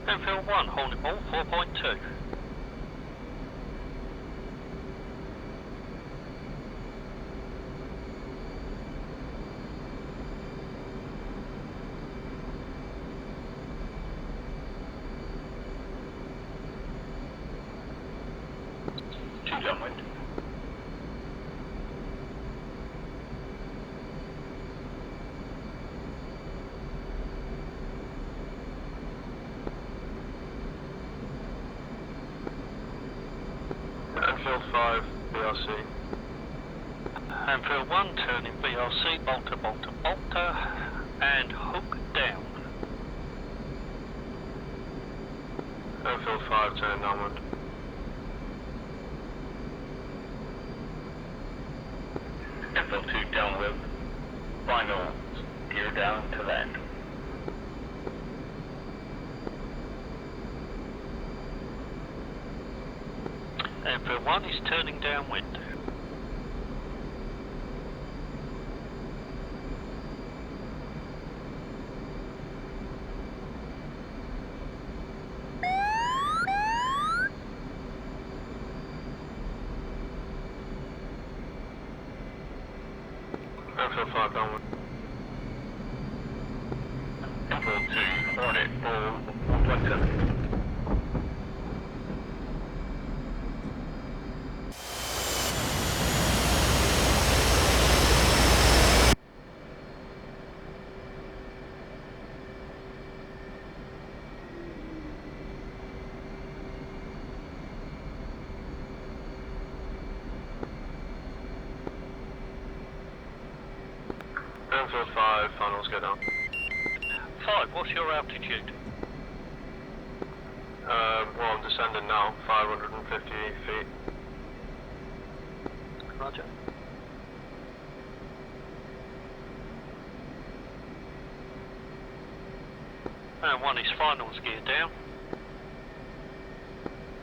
Enfield 1, Hornet ball 4.2. Enfield 5, BRC. Enfield 1, turning BRC, bolter, bolter, bolter, and hook down. Enfield 5, turning downwind. Enfield 2, downwind. Final gear down to land. Enfield 1 is turning downwind. Enfield 5, downwind. Enfield 2, Hornet, 1.7. Enfield 5, finals go down. 5, what's your altitude? Well, I'm descending now, 550 feet. Roger. And 1 is finals gear down.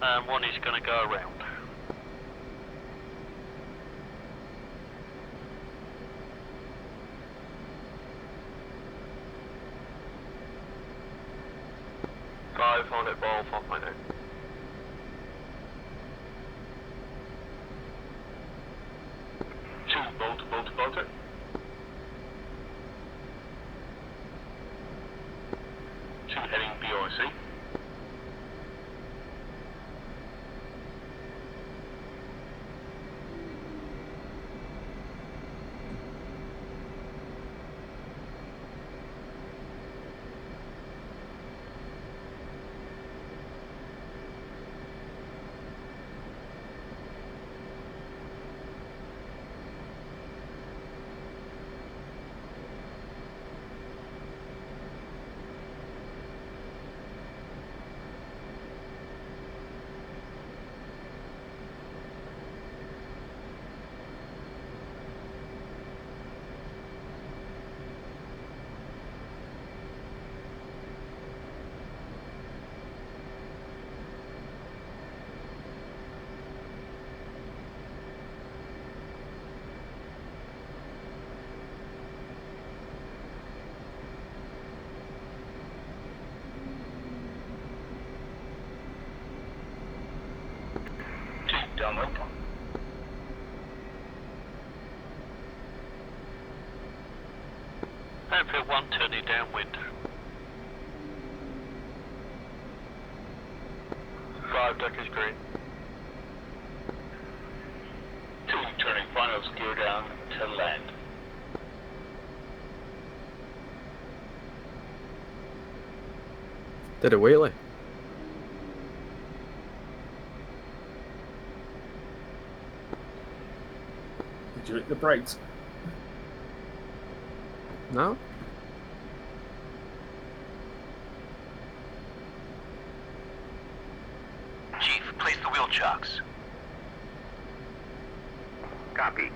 And 1 is going to go around. Hornet ball off my name. Two, bolter, bolter, bolter. Two, heading BRC. Downwind. Enfield 1 turning downwind. 5, deck is green. 2, turning finals gear down to land. Did a wheelie. Did you hit the brakes? No? Chief, place the wheel chocks. Copy.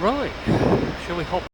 Right, shall we hop